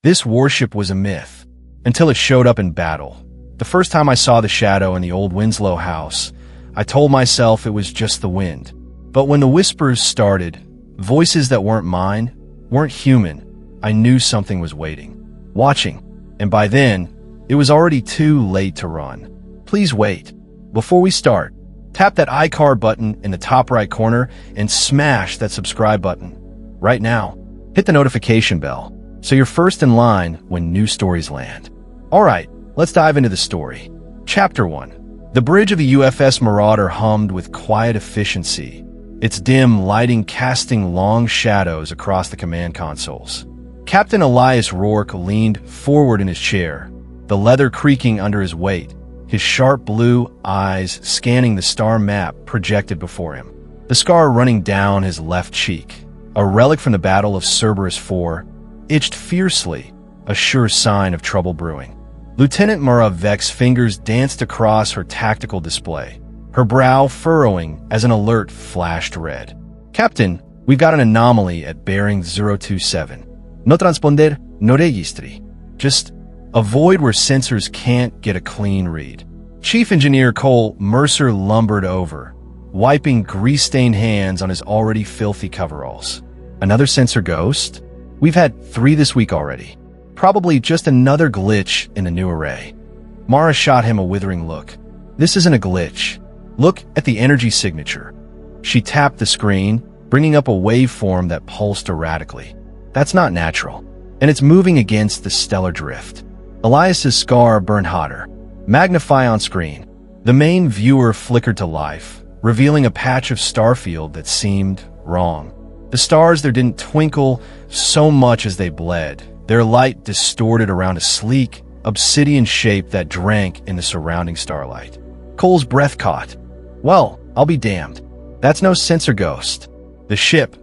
This warship was a myth, until it showed up in battle. The first time I saw the shadow in the old Winslow house, I told myself it was just the wind. But when the whispers started, voices that weren't mine, weren't human, I knew something was waiting, watching, and by then, it was already too late to run. Please wait. Before we start, tap that iCar button in the top right corner and smash that subscribe button. Right now, hit the notification bell so you're first in line when new stories land. Alright, let's dive into the story. Chapter 1. The bridge of the USS Marauder hummed with quiet efficiency, its dim lighting casting long shadows across the command consoles. Captain Elias Rourke leaned forward in his chair, the leather creaking under his weight, his sharp blue eyes scanning the star map projected before him. The scar running down his left cheek, a relic from the Battle of Cerberus IV, itched fiercely, a sure sign of trouble brewing. Lieutenant Moravec's fingers danced across her tactical display, her brow furrowing as an alert flashed red. Captain, we've got an anomaly at bearing 027. No transponder, no registry. Just a void where sensors can't get a clean read. Chief Engineer Cole Mercer lumbered over, wiping grease-stained hands on his already filthy coveralls. Another sensor ghost? We've had 3 this week already. Probably just another glitch in the new array. Mara shot him a withering look. This isn't a glitch. Look at the energy signature. She tapped the screen, bringing up a waveform that pulsed erratically. That's not natural, and it's moving against the stellar drift. Elias's scar burned hotter. Magnify on screen. The main viewer flickered to life, revealing a patch of starfield that seemed wrong. The stars there didn't twinkle so much as they bled, their light distorted around a sleek, obsidian shape that drank in the surrounding starlight. Cole's breath caught. Well, I'll be damned. That's no sensor ghost. The ship,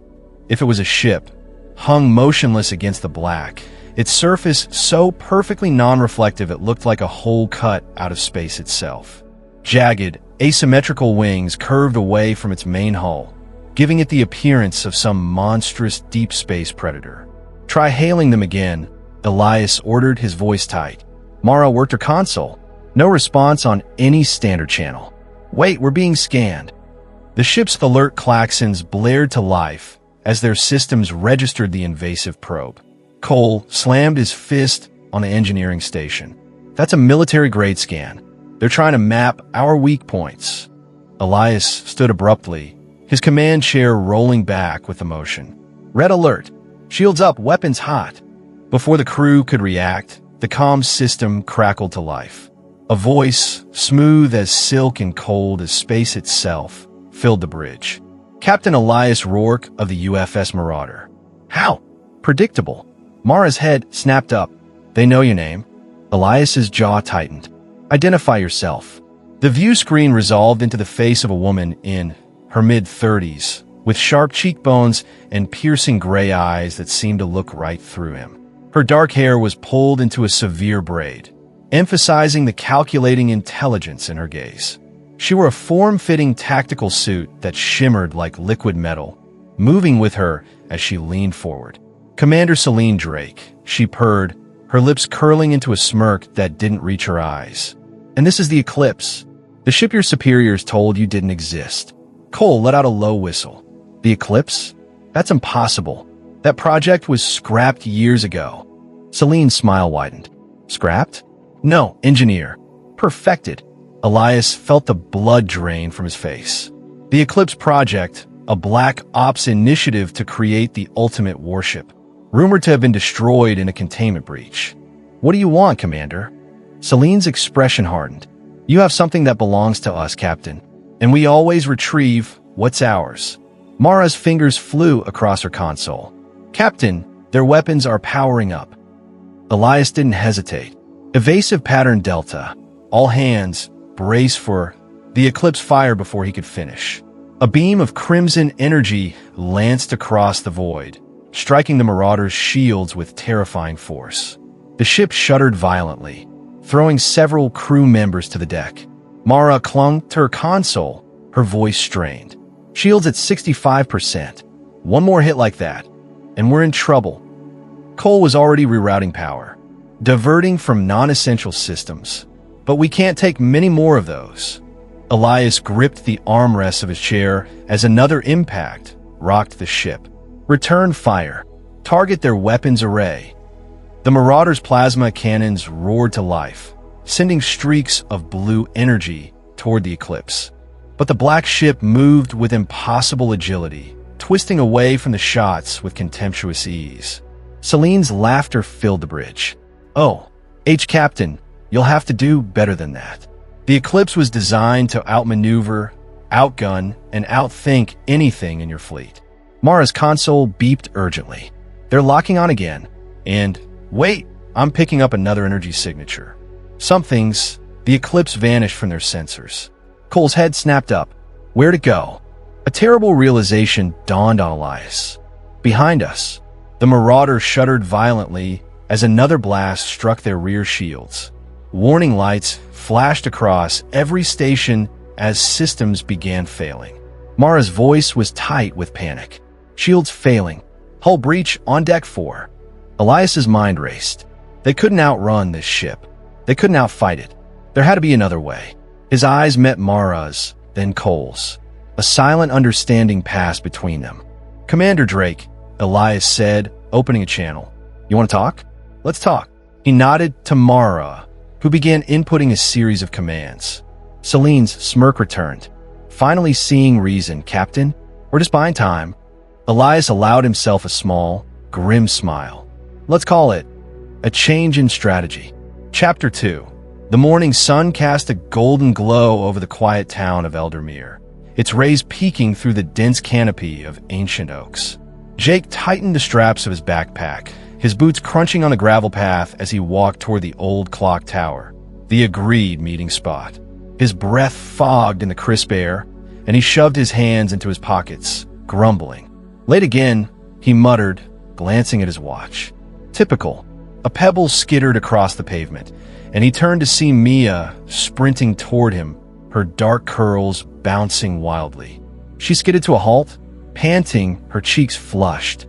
if it was a ship, hung motionless against the black, its surface so perfectly non-reflective it looked like a hole cut out of space itself. Jagged, asymmetrical wings curved away from its main hull, giving it the appearance of some monstrous deep space predator. Try hailing them again, Elias ordered, his voice tight. Mara worked her console. No response on any standard channel. Wait, we're being scanned. The ship's alert klaxons blared to life as their systems registered the invasive probe. Cole slammed his fist on the engineering station. That's a military-grade scan. They're trying to map our weak points. Elias stood abruptly, his command chair rolling back with emotion. Red alert. Shields up, weapons hot. Before the crew could react, the comms system crackled to life. A voice, smooth as silk and cold as space itself, filled the bridge. Captain Elias Rourke of the USS Marauder. How? Predictable. Mara's head snapped up. They know your name. Elias's jaw tightened. Identify yourself. The view screen resolved into the face of a woman in her mid-30s, with sharp cheekbones and piercing gray eyes that seemed to look right through him. Her dark hair was pulled into a severe braid, emphasizing the calculating intelligence in her gaze. She wore a form-fitting tactical suit that shimmered like liquid metal, moving with her as she leaned forward. Commander Celine Drake, she purred, her lips curling into a smirk that didn't reach her eyes. And this is the Eclipse. The ship your superiors told you didn't exist. Cole let out a low whistle. The Eclipse? That's impossible. That project was scrapped years ago. Celine's smile widened. Scrapped? No, engineer. Perfected. Elias felt the blood drain from his face. The Eclipse project, a black ops initiative to create the ultimate warship, rumored to have been destroyed in a containment breach. What do you want, Commander? Celine's expression hardened. You have something that belongs to us, Captain, and we always retrieve what's ours. Mara's fingers flew across her console. Captain, their weapons are powering up. Elias didn't hesitate. Evasive pattern Delta. All hands, brace for the Eclipse fire before he could finish. A beam of crimson energy lanced across the void, striking the Marauder's shields with terrifying force. The ship shuddered violently, throwing several crew members to the deck. Mara clung to her console, her voice strained. Shields at 65%. One more hit like that, and we're in trouble. Cole was already rerouting power, diverting from non-essential systems. But we can't take many more of those. Elias gripped the armrests of his chair as another impact rocked the ship. Return fire. Target their weapons array. The Marauder's plasma cannons roared to life, sending streaks of blue energy toward the Eclipse. But the black ship moved with impossible agility, twisting away from the shots with contemptuous ease. Celine's laughter filled the bridge. "Oh, Captain, you'll have to do better than that." The Eclipse was designed to outmaneuver, outgun, and outthink anything in your fleet. Mara's console beeped urgently. They're locking on again. And, wait, I'm picking up another energy signature. The Eclipse vanished from their sensors. Cole's head snapped up. Where to go? A terrible realization dawned on Elias. Behind us, the Marauder shuddered violently as another blast struck their rear shields. Warning lights flashed across every station as systems began failing. Mara's voice was tight with panic. Shields failing. Hull breach on deck 4. Elias's mind raced. They couldn't outrun this ship. They couldn't outfight it. There had to be another way. His eyes met Mara's, then Cole's. A silent understanding passed between them. "Commander Drake," Elias said, opening a channel. "You want to talk? Let's talk." He nodded to Mara, who began inputting a series of commands. Celine's smirk returned. "Finally seeing reason, Captain. We're just buying time." Elias allowed himself a small, grim smile. Let's call it a change in strategy. Chapter 2. The morning sun cast a golden glow over the quiet town of Eldermere, its rays peeking through the dense canopy of ancient oaks. Jake tightened the straps of his backpack, his boots crunching on the gravel path as he walked toward the old clock tower, the agreed meeting spot. His breath fogged in the crisp air, and he shoved his hands into his pockets, grumbling. "Late again," he muttered, glancing at his watch. Typical. A pebble skittered across the pavement, and he turned to see Mia sprinting toward him, her dark curls bouncing wildly. She skidded to a halt, panting, her cheeks flushed.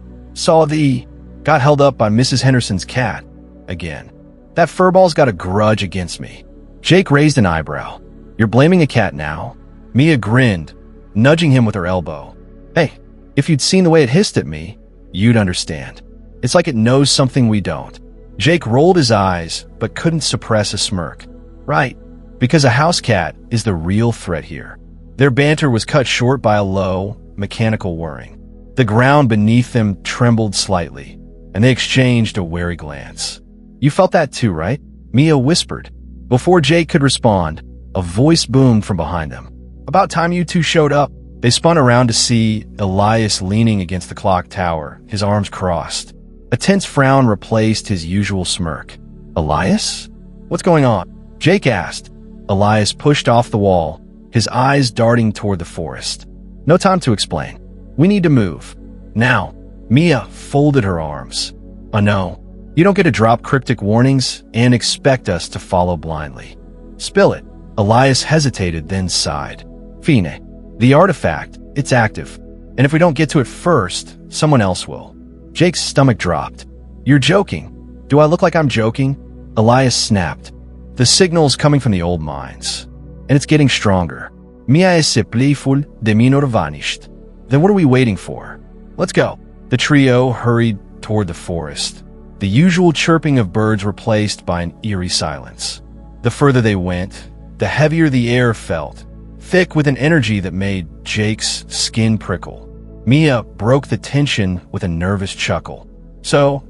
Got held up by Mrs. Henderson's cat. Again. That furball's got a grudge against me. Jake raised an eyebrow. "You're blaming a cat now?" Mia grinned, nudging him with her elbow. "Hey, if you'd seen the way it hissed at me, you'd understand. It's like it knows something we don't." Jake rolled his eyes, but couldn't suppress a smirk. "Right, because a house cat is the real threat here." Their banter was cut short by a low, mechanical whirring. The ground beneath them trembled slightly, and they exchanged a wary glance. "You felt that too, right?" Mia whispered. Before Jake could respond, a voice boomed from behind them. "About time you two showed up." They spun around to see Elias leaning against the clock tower, his arms crossed. A tense frown replaced his usual smirk. "Elias? What's going on?" Jake asked. Elias pushed off the wall, his eyes darting toward the forest. "No time to explain. We need to move. Now." Mia folded her arms. "Oh no, you don't get to drop cryptic warnings and expect us to follow blindly." "Spill it." Elias hesitated, then sighed. "Fine. The artifact, it's active. And if we don't get to it first, someone else will." Jake's stomach dropped. "You're joking." "Do I look like I'm joking?" Elias snapped. "The signal's coming from the old mines. And it's getting stronger. Mia is playful de minor vanished." "Then what are we waiting for? Let's go." The trio hurried toward the forest, the usual chirping of birds replaced by an eerie silence. The further they went, the heavier the air felt, thick with an energy that made Jake's skin prickle. Mia broke the tension with a nervous chuckle. "So,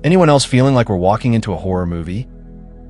anyone else feeling like we're walking into a horror movie?"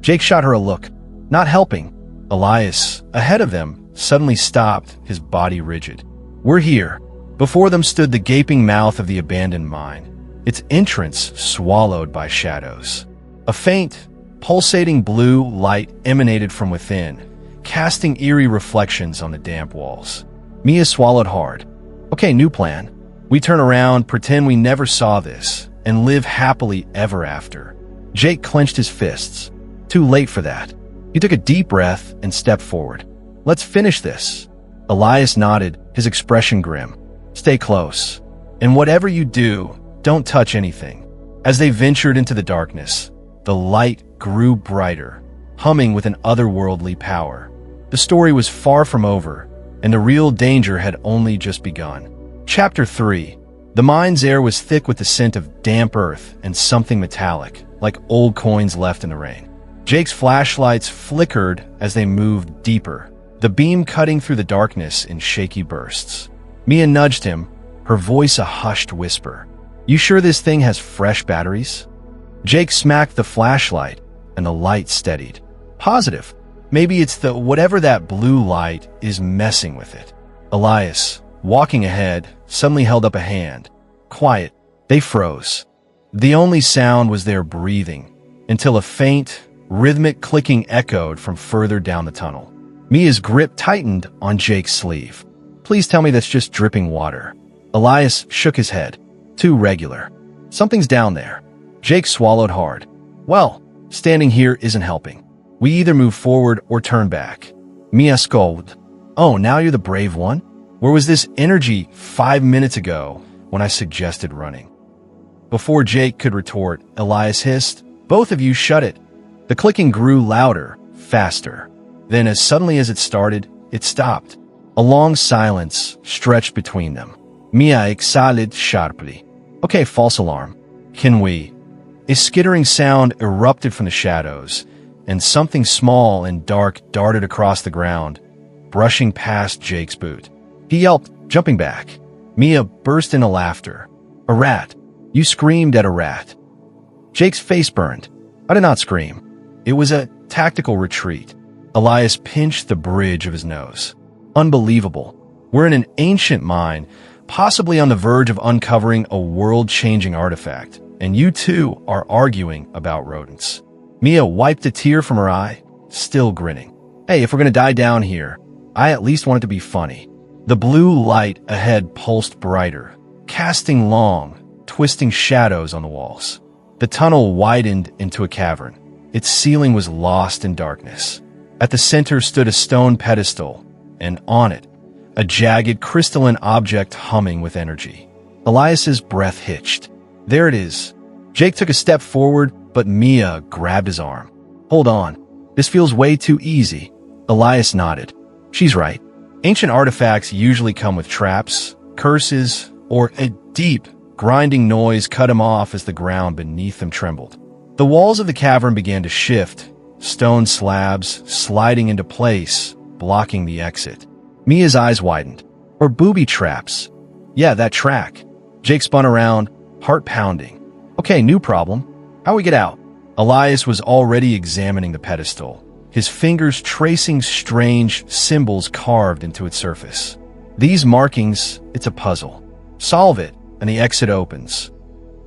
Jake shot her a look, not helping. Elias, ahead of them, suddenly stopped, his body rigid. "We're here." Before them stood the gaping mouth of the abandoned mine, its entrance swallowed by shadows. A faint, pulsating blue light emanated from within, casting eerie reflections on the damp walls. Mia swallowed hard. "Okay, new plan. We turn around, pretend we never saw this, and live happily ever after." Jake clenched his fists. Too late for that. He took a deep breath and stepped forward. "Let's finish this." Elias nodded, his expression grim. "Stay close. And whatever you do, don't touch anything." As they ventured into the darkness, the light grew brighter, humming with an otherworldly power. The story was far from over, and the real danger had only just begun. Chapter 3. The mine's air was thick with the scent of damp earth and something metallic, like old coins left in the rain. Jake's flashlights flickered as they moved deeper, the beam cutting through the darkness in shaky bursts. Mia nudged him, her voice a hushed whisper. "You sure this thing has fresh batteries?" Jake smacked the flashlight, and the light steadied. "Positive. Maybe it's the whatever that blue light is messing with it." Elias, walking ahead, suddenly held up a hand. Quiet. They froze. The only sound was their breathing, until a faint, rhythmic clicking echoed from further down the tunnel. Mia's grip tightened on Jake's sleeve. "Please tell me that's just dripping water." Elias shook his head. "Too regular. Something's down there." Jake swallowed hard. "Well, standing here isn't helping. We either move forward or turn back." Mia scolded. "Oh, now you're the brave one? Where was this energy 5 minutes ago when I suggested running?" Before Jake could retort, Elias hissed, "Both of you shut it." The clicking grew louder, faster. Then, as suddenly as it started, it stopped. A long silence stretched between them. Mia exhaled sharply. "Okay, false alarm. Can we?" A skittering sound erupted from the shadows, and something small and dark darted across the ground, brushing past Jake's boot. He yelped, jumping back. Mia burst into laughter. "A rat. You screamed at a rat." Jake's face burned. "I did not scream. It was a tactical retreat." Elias pinched the bridge of his nose. "Unbelievable. We're in an ancient mine, possibly on the verge of uncovering a world-changing artifact, and you two are arguing about rodents." Mia wiped a tear from her eye, still grinning. "Hey, if we're gonna die down here, I at least want it to be funny." The blue light ahead pulsed brighter, casting long, twisting shadows on the walls. The tunnel widened into a cavern. Its ceiling was lost in darkness. At the center stood a stone pedestal, and on it, a jagged crystalline object humming with energy. Elias's breath hitched. "There it is." Jake took a step forward, but Mia grabbed his arm. "Hold on. This feels way too easy." Elias nodded. "She's right. Ancient artifacts usually come with traps, curses, or a deep, grinding noise cut him off as the ground beneath them trembled. The walls of the cavern began to shift, stone slabs sliding into place, blocking the exit. Mia's eyes widened. "Or booby traps." "Yeah, that track." Jake spun around, heart pounding. "Okay, new problem. How we get out?" Elias was already examining the pedestal, his fingers tracing strange symbols carved into its surface. "These markings, it's a puzzle. Solve it, and the exit opens."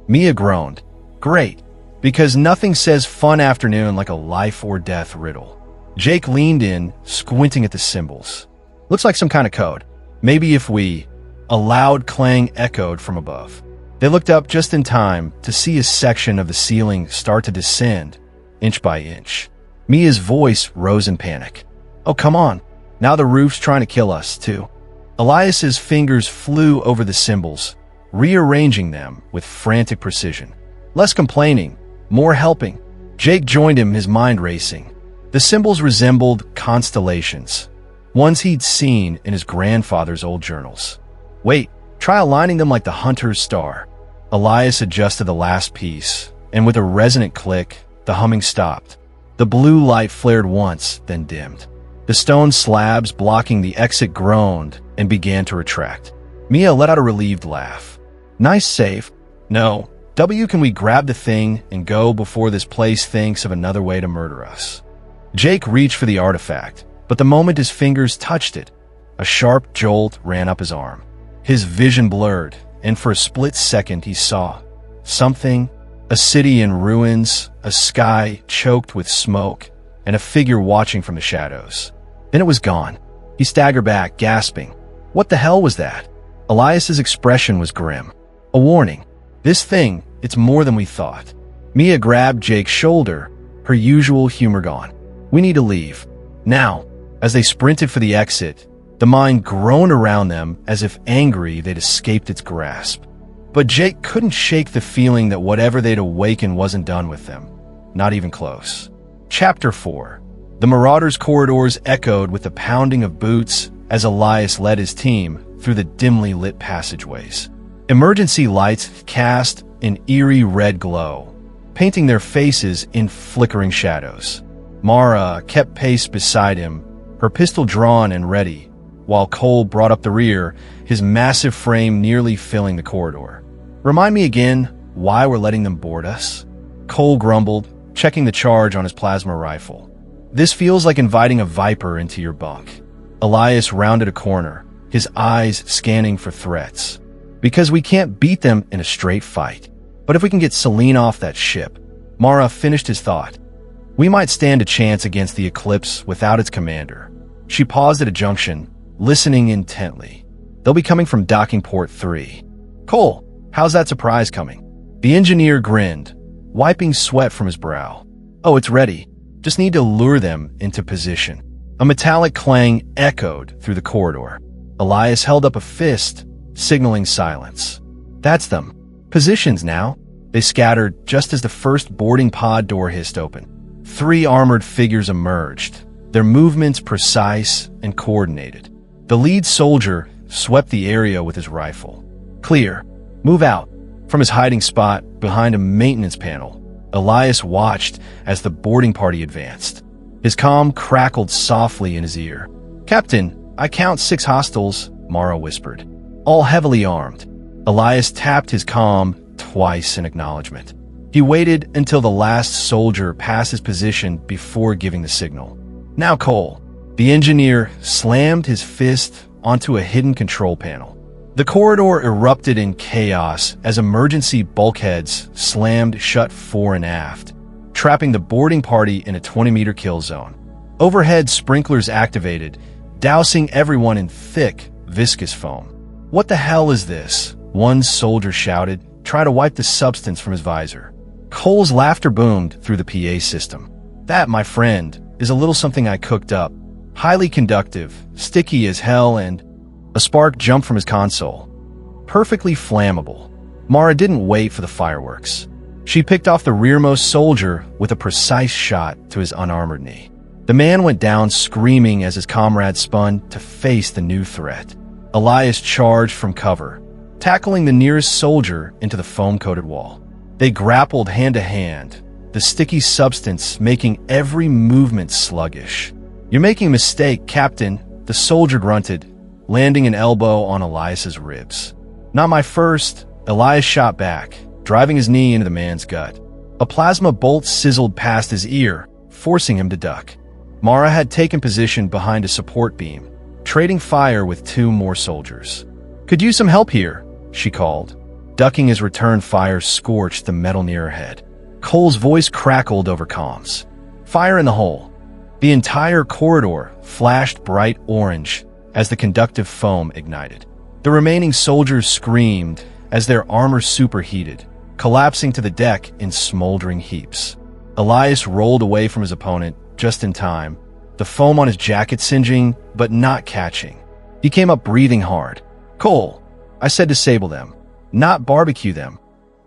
Mia groaned. "Great, because nothing says fun afternoon like a life or death riddle." Jake leaned in, squinting at the symbols. "Looks like some kind of code. Maybe if we—" A loud clang echoed from above. They looked up just in time to see a section of the ceiling start to descend, inch by inch. Mia's voice rose in panic. "Oh, come on. Now the roof's trying to kill us, too." Elias's fingers flew over the symbols, rearranging them with frantic precision. Less complaining, more helping. Jake joined him, his mind racing. The symbols resembled constellations, ones he'd seen in his grandfather's old journals. "Wait, try aligning them like the hunter's star." Elias adjusted the last piece, and with a resonant click, the humming stopped. The blue light flared once, then dimmed. The stone slabs blocking the exit groaned and began to retract. Mia let out a relieved laugh. "Nice save." "No. W, can we grab the thing and go before this place thinks of another way to murder us?" Jake reached for the artifact, but the moment his fingers touched it, a sharp jolt ran up his arm. His vision blurred, and for a split second he saw something, a city in ruins, a sky choked with smoke, and a figure watching from the shadows. Then it was gone. He staggered back, gasping. What the hell was that? Elias's expression was grim. A warning. This thing, it's more than we thought. Mia grabbed Jake's shoulder, her usual humor gone. "We need to leave. Now." As they sprinted for the exit, the mine groaned around them as if angry they'd escaped its grasp. But Jake couldn't shake the feeling that whatever they'd awakened wasn't done with them. Not even close. Chapter 4. The Marauders' corridors echoed with the pounding of boots as Elias led his team through the dimly lit passageways. Emergency lights cast an eerie red glow, painting their faces in flickering shadows. Mara kept pace beside him, her pistol drawn and ready, while Cole brought up the rear, his massive frame nearly filling the corridor. "Remind me again why we're letting them board us?" Cole grumbled, checking the charge on his plasma rifle. "This feels like inviting a viper into your bunk." Elias rounded a corner, his eyes scanning for threats. "Because we can't beat them in a straight fight. But if we can get Selene off that ship," Mara finished his thought, "we might stand a chance against the Eclipse without its commander." She paused at a junction, listening intently. "They'll be coming from docking port 3. "Cole, how's that surprise coming?" The engineer grinned, wiping sweat from his brow. "Oh, it's ready. Just need to lure them into position." A metallic clang echoed through the corridor. Elias held up a fist, signaling silence. "That's them. Positions now." They scattered just as the first boarding pod door hissed open. 3 armored figures emerged, their movements precise and coordinated. The lead soldier swept the area with his rifle. "Clear. Move out." From his hiding spot behind a maintenance panel, Elias watched as the boarding party advanced. His comm crackled softly in his ear. "Captain, I count 6 hostiles," Mara whispered. "All heavily armed." Elias tapped his comm twice in acknowledgement. He waited until the last soldier passed his position before giving the signal. "Now, Cole." The engineer slammed his fist onto a hidden control panel. The corridor erupted in chaos as emergency bulkheads slammed shut fore and aft, trapping the boarding party in a 20-meter kill zone. Overhead sprinklers activated, dousing everyone in thick, viscous foam. "What the hell is this?" one soldier shouted, trying to wipe the substance from his visor. Cole's laughter boomed through the PA system. "That, my friend, is a little something I cooked up. Highly conductive, sticky as hell, and..." A spark jumped from his console. "Perfectly flammable." Mara didn't wait for the fireworks. She picked off the rearmost soldier with a precise shot to his unarmored knee. The man went down screaming as his comrades spun to face the new threat. Elias charged from cover, tackling the nearest soldier into the foam-coated wall. They grappled hand-to-hand, the sticky substance making every movement sluggish. "You're making a mistake, Captain," the soldier grunted, landing an elbow on Elias's ribs. "Not my first," Elias shot back, driving his knee into the man's gut. A plasma bolt sizzled past his ear, forcing him to duck. Mara had taken position behind a support beam, trading fire with 2 more soldiers. "Could use some help here," she called. Ducking as return fire scorched the metal near her head. Cole's voice crackled over comms. "Fire in the hole." The entire corridor flashed bright orange as the conductive foam ignited. The remaining soldiers screamed as their armor superheated, collapsing to the deck in smoldering heaps. Elias rolled away from his opponent just in time, the foam on his jacket singeing but not catching. He came up breathing hard. "Cole, I said disable them, not barbecue them."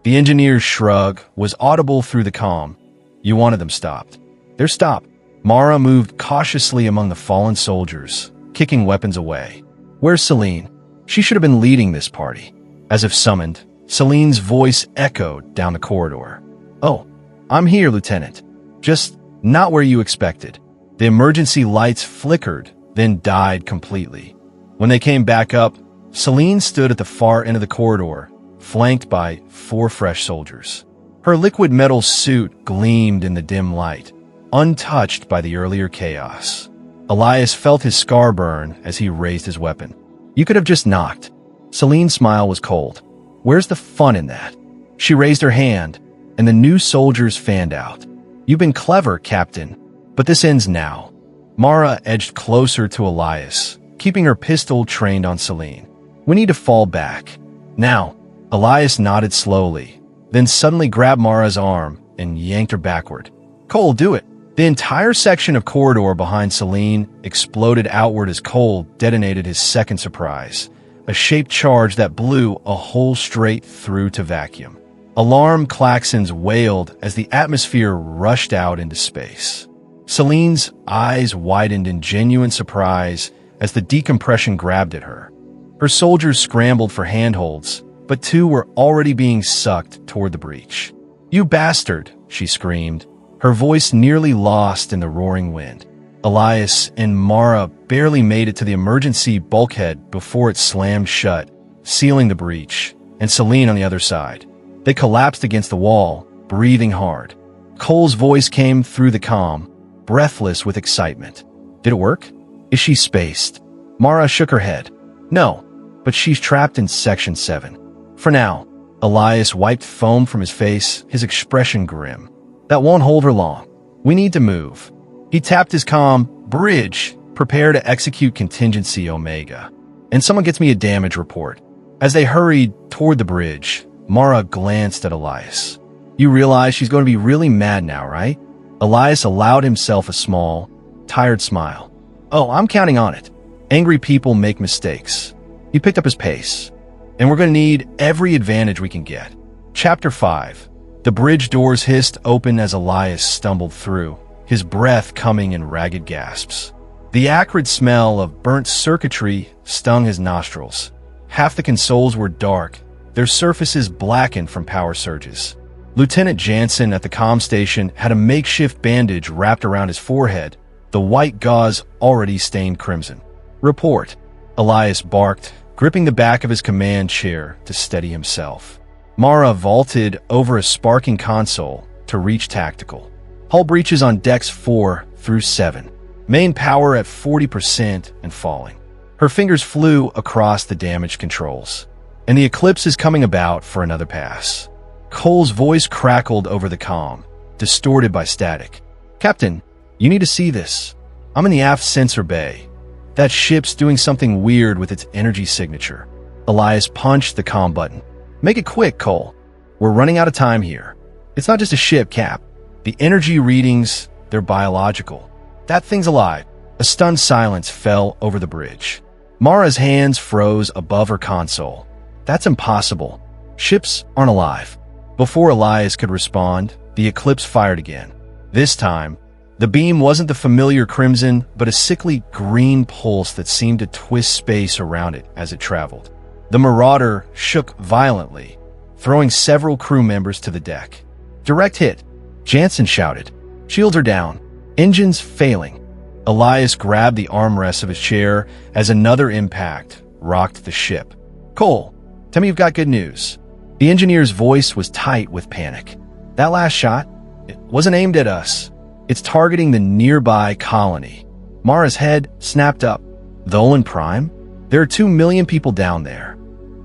The engineer's shrug was audible through the comm. "You wanted them stopped." "They're stopped." Mara moved cautiously among the fallen soldiers, kicking weapons away. "Where's Selene? She should have been leading this party." As if summoned, Selene's voice echoed down the corridor. "Oh, I'm here, Lieutenant. Just not where you expected." The emergency lights flickered, then died completely. When they came back up, Selene stood at the far end of the corridor, flanked by 4 fresh soldiers. Her liquid metal suit gleamed in the dim light, untouched by the earlier chaos. Elias felt his scar burn as he raised his weapon. "You could have just knocked." Selene's smile was cold. "Where's the fun in that?" She raised her hand, and the new soldiers fanned out. "You've been clever, Captain, but this ends now." Mara edged closer to Elias, keeping her pistol trained on Selene. "We need to fall back. Now." Elias nodded slowly, then suddenly grabbed Mara's arm and yanked her backward. "Cole, do it." The entire section of corridor behind Selene exploded outward as Cole detonated his second surprise, a shaped charge that blew a hole straight through to vacuum. Alarm klaxons wailed as the atmosphere rushed out into space. Celine's eyes widened in genuine surprise as the decompression grabbed at her. Her soldiers scrambled for handholds, but two were already being sucked toward the breach. "You bastard!" she screamed, her voice nearly lost in the roaring wind. Elias and Mara barely made it to the emergency bulkhead before it slammed shut, sealing the breach, and Celine on the other side. They collapsed against the wall, breathing hard. Cole's voice came through the comm, breathless with excitement. "Did it work? Is she spaced?" Mara shook her head. "No, but she's trapped in Section 7. For now." Elias wiped foam from his face, his expression grim. "That won't hold her long. We need to move." He tapped his comm. "Bridge, prepare to execute contingency Omega. And someone gets me a damage report." As they hurried toward the bridge, Mara glanced at Elias. "You realize she's going to be really mad now, right?" Elias allowed himself a small, tired smile. "Oh, I'm counting on it. Angry people make mistakes." He picked up his pace. "And we're going to need every advantage we can get." Chapter 5. The bridge doors hissed open as Elias stumbled through, his breath coming in ragged gasps. The acrid smell of burnt circuitry stung his nostrils. Half the consoles were dark, their surfaces blackened from power surges. Lieutenant Jansen at the comm station had a makeshift bandage wrapped around his forehead, the white gauze already stained crimson. "Report," Elias barked, gripping the back of his command chair to steady himself. Mara vaulted over a sparking console to reach tactical. "Hull breaches on decks 4 through 7. Main power at 40% and falling." Her fingers flew across the damaged controls. "And the eclipse is coming about for another pass." Cole's voice crackled over the comm, distorted by static. "Captain, you need to see this. I'm in the aft sensor bay. That ship's doing something weird with its energy signature." Elias punched the comm button. "Make it quick, Cole. We're running out of time here. It's not just a ship, Cap. The energy readings, they're biological. That thing's alive." A stunned silence fell over the bridge. Mara's hands froze above her console. "That's impossible. Ships aren't alive." Before Elias could respond, the eclipse fired again. This time, the beam wasn't the familiar crimson, but a sickly green pulse that seemed to twist space around it as it traveled. The Marauder shook violently, throwing several crew members to the deck. "Direct hit," Jansen shouted. "Shields are down. Engines failing." Elias grabbed the armrests of his chair as another impact rocked the ship. "Cole, tell me you've got good news." The engineer's voice was tight with panic. "That last shot, it wasn't aimed at us. It's targeting the nearby colony." Mara's head snapped up. "The Olin Prime? There are 2 million people down there."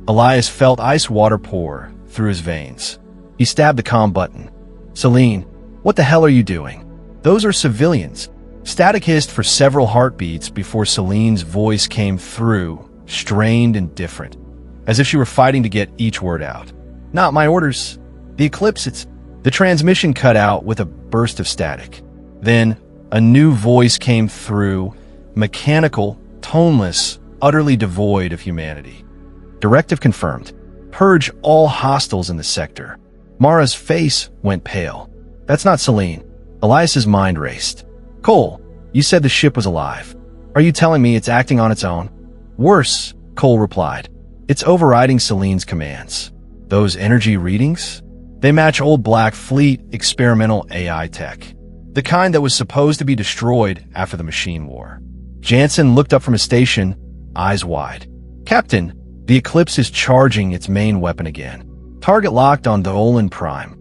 Elias felt ice water pour through his veins. He stabbed the comm button. "Celine, what the hell are you doing? Those are civilians." Static hissed for several heartbeats before Celine's voice came through, strained and different, as if she were fighting to get each word out. "Not my orders. The eclipse, The transmission cut out with a burst of static. Then, a new voice came through, mechanical, toneless, utterly devoid of humanity. "Directive confirmed. Purge all hostiles in the sector." Mara's face went pale. "That's not Celine." Elias's mind raced. "Cole, you said the ship was alive. Are you telling me it's acting on its own?" "Worse," Cole replied. "It's overriding Celine's commands. Those energy readings? They match old Black Fleet experimental AI tech. The kind that was supposed to be destroyed after the machine war." Jansen looked up from his station, eyes wide. "Captain, the Eclipse is charging its main weapon again. Target locked on the Olin Prime."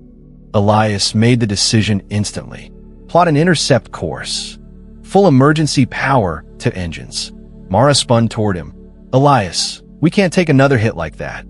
Elias made the decision instantly. "Plot an intercept course. Full emergency power to engines." Mara spun toward him. "Elias, we can't take another hit like that."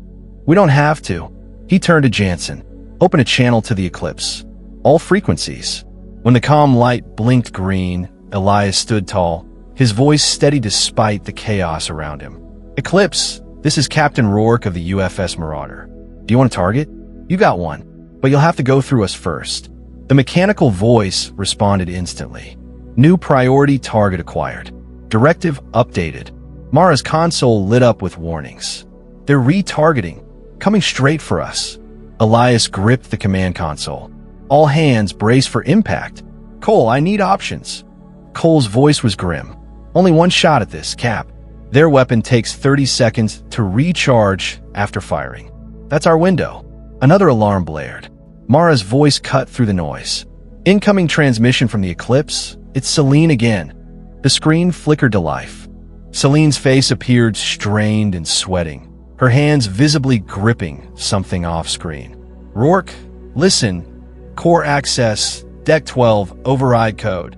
"We don't have to." He turned to Jansen. "Open a channel to the Eclipse. All frequencies." When the comm light blinked green, Elias stood tall, his voice steady despite the chaos around him. "Eclipse, this is Captain Rourke of the UFS Marauder. Do you want a target? You got one, but you'll have to go through us first." The mechanical voice responded instantly. "New priority target acquired. Directive updated. Mara's console lit up with warnings. They're retargeting, coming straight for us. Elias gripped the command console. All hands braced for impact. Cole, I need options. Cole's voice was grim. Only one shot at this, Cap. Their weapon takes 30 seconds to recharge after firing. That's our window. Another alarm blared. Mara's voice cut through the noise. Incoming transmission from the Eclipse. It's Celine again. The screen flickered to life. Celine's face appeared strained and sweating, her hands visibly gripping something off-screen. Rourke, listen. Core access, Deck 12, override code.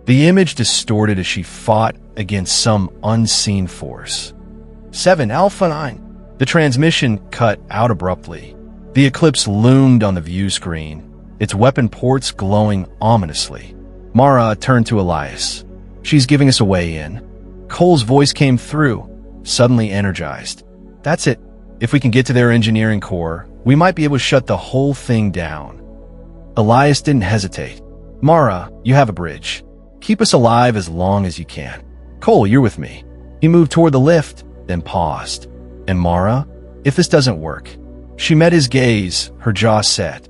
The image distorted as she fought against some unseen force. 7 Alpha 9. The transmission cut out abruptly. The Eclipse loomed on the view screen, its weapon ports glowing ominously. Mara turned to Elias. She's giving us a way in. Cole's voice came through, suddenly energized. That's it. If we can get to their engineering core, we might be able to shut the whole thing down. Elias didn't hesitate. Mara, you have a bridge. Keep us alive as long as you can. Cole, you're with me. He moved toward the lift, then paused. And Mara, if this doesn't work. She met his gaze, her jaw set.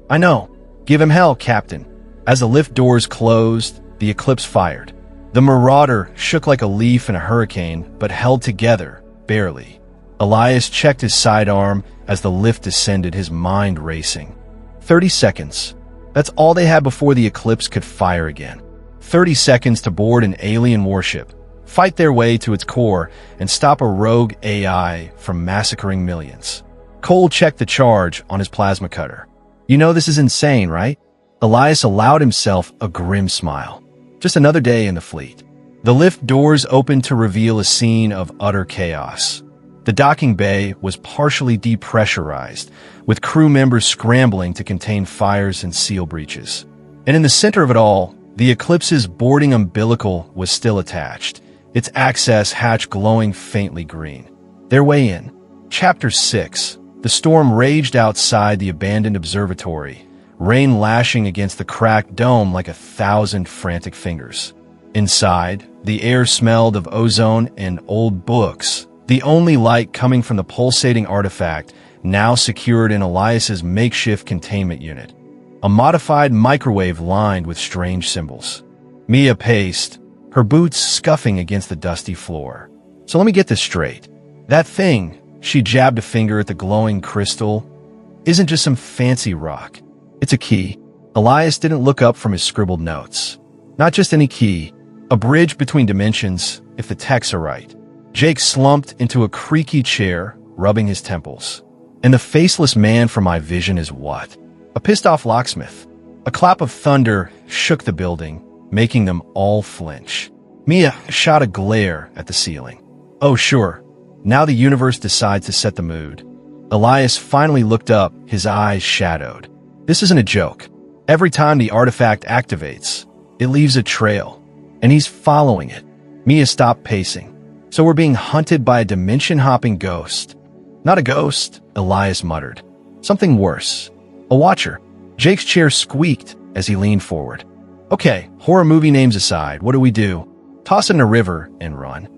I know. Give him hell, Captain. As the lift doors closed, the Eclipse fired. The Marauder shook like a leaf in a hurricane, but held together, barely. Elias checked his sidearm as the lift descended, his mind racing. 30 seconds. That's all they had before the Eclipse could fire again. 30 seconds to board an alien warship, fight their way to its core, and stop a rogue AI from massacring millions. Cole checked the charge on his plasma cutter. You know this is insane, right? Elias allowed himself a grim smile. Just another day in the fleet. The lift doors opened to reveal a scene of utter chaos. The docking bay was partially depressurized, with crew members scrambling to contain fires and seal breaches. And in the center of it all, the Eclipse's boarding umbilical was still attached, its access hatch glowing faintly green. Their way in. Chapter 6. The storm raged outside the abandoned observatory, rain lashing against the cracked dome like 1,000 frantic fingers. Inside, the air smelled of ozone and old books, the only light coming from the pulsating artifact now secured in Elias's makeshift containment unit. A modified microwave lined with strange symbols. Mia paced, her boots scuffing against the dusty floor. So let me get this straight. That thing, she jabbed a finger at the glowing crystal, isn't just some fancy rock. It's a key. Elias didn't look up from his scribbled notes. Not just any key, a bridge between dimensions, if the texts are right. Jake slumped into a creaky chair, rubbing his temples. And the faceless man from my vision is what? A pissed-off locksmith. A clap of thunder shook the building, making them all flinch. Mia shot a glare at the ceiling. Oh, sure. Now the universe decides to set the mood. Elias finally looked up, his eyes shadowed. This isn't a joke. Every time the artifact activates, it leaves a trail, and he's following it. Mia stopped pacing. So we're being hunted by a dimension-hopping ghost. Not a ghost, Elias muttered. Something worse. A watcher. Jake's chair squeaked as he leaned forward. Okay, horror movie names aside, what do we do? Toss it in a river and run.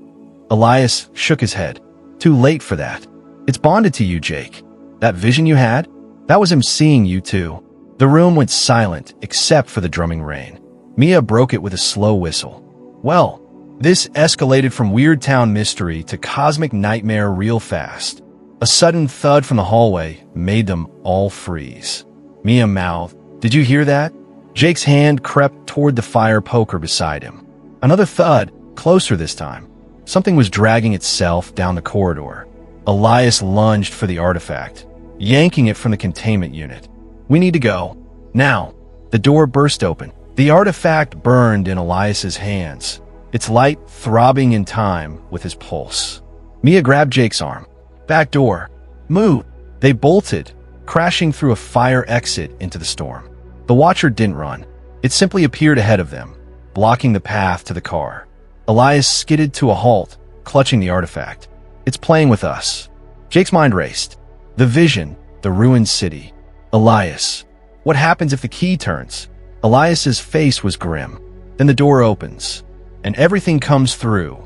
Elias shook his head. Too late for that. It's bonded to you, Jake. That vision you had? That was him seeing you too. The room went silent except for the drumming rain. Mia broke it with a slow whistle. Well, this escalated from Weird Town mystery to cosmic nightmare real fast. A sudden thud from the hallway made them all freeze. Mia mouthed, "Did you hear that?" Jake's hand crept toward the fire poker beside him. Another thud, closer this time. Something was dragging itself down the corridor. Elias lunged for the artifact, yanking it from the containment unit. We need to go. Now. The door burst open. The artifact burned in Elias's hands, its light throbbing in time with his pulse. Mia grabbed Jake's arm. Back door. Move. They bolted, crashing through a fire exit into the storm. The watcher didn't run. It simply appeared ahead of them, blocking the path to the car. Elias skidded to a halt, clutching the artifact. It's playing with us. Jake's mind raced. The vision, the ruined city. Elias. What happens if the key turns? Elias's face was grim. Then the door opens, and everything comes through.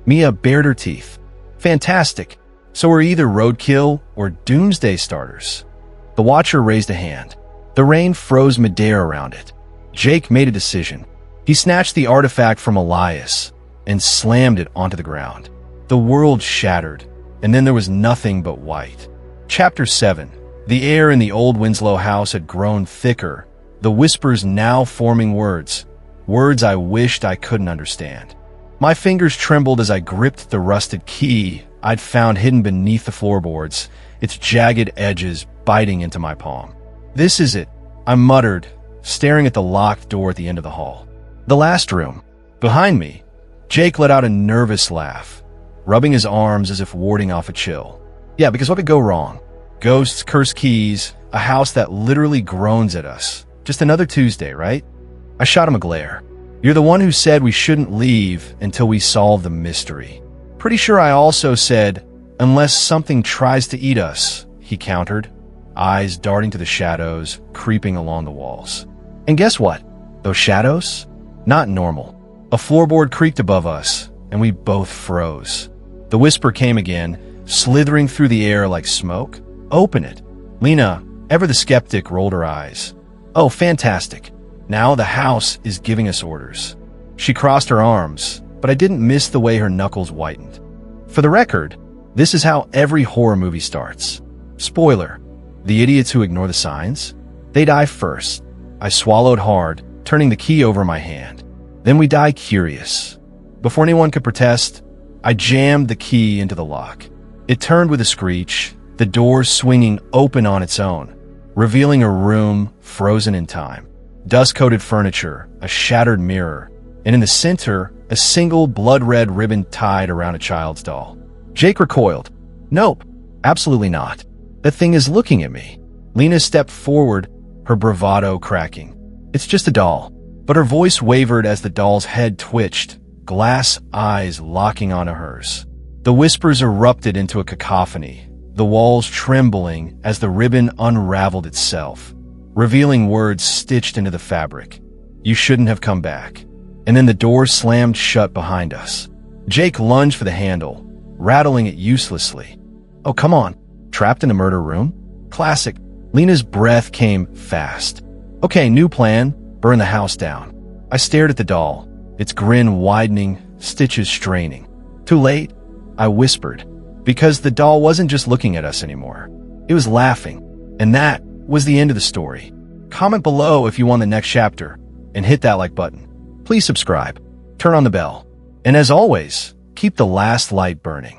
Mia bared her teeth. Fantastic. So we're either roadkill or doomsday starters. The Watcher raised a hand. The rain froze midair around it. Jake made a decision. He snatched the artifact from Elias and slammed it onto the ground. The world shattered, and then there was nothing but white. Chapter 7. The air in the old Winslow house had grown thicker, the whispers now forming words I wished I couldn't understand. My fingers trembled as I gripped the rusted key I'd found hidden beneath the floorboards, its jagged edges biting into my palm. This is it, I muttered, staring at the locked door at the end of the hall. The last room. Behind me, Jake let out a nervous laugh, rubbing his arms as if warding off a chill. Yeah, because what could go wrong? Ghosts, cursed keys, a house that literally groans at us. Just another Tuesday, right? I shot him a glare. You're the one who said we shouldn't leave until we solve the mystery. Pretty sure I also said, unless something tries to eat us, he countered, eyes darting to the shadows creeping along the walls. And guess what? Those shadows? Not normal. A floorboard creaked above us, and we both froze. The whisper came again, slithering through the air like smoke. Open it. Lena, ever the skeptic, rolled her eyes. Oh, fantastic. Now the house is giving us orders. She crossed her arms, but I didn't miss the way her knuckles whitened. For the record, this is how every horror movie starts. Spoiler, the idiots who ignore the signs, they die first. I swallowed hard, turning the key over my hand. Then we die curious. Before anyone could protest, I jammed the key into the lock. It turned with a screech, the door swinging open on its own, revealing a room frozen in time. Dust-coated furniture, a shattered mirror, and in the center, a single blood-red ribbon tied around a child's doll. Jake recoiled. Nope, absolutely not. That thing is looking at me. Lena stepped forward, her bravado cracking. It's just a doll. But her voice wavered as the doll's head twitched, glass eyes locking onto hers. The whispers erupted into a cacophony, the walls trembling as the ribbon unraveled itself, revealing words stitched into the fabric. You shouldn't have come back. And then the door slammed shut behind us. Jake lunged for the handle, rattling it uselessly. Oh, come on. Trapped in a murder room? Classic. Lena's breath came fast. Okay, new plan. Burn the house down. I stared at the doll, its grin widening, stitches straining. Too late, I whispered, because the doll wasn't just looking at us anymore. It was laughing. And that was the end of the story. Comment below if you want the next chapter, and hit that like button. Please subscribe, turn on the bell, and as always, keep the last light burning.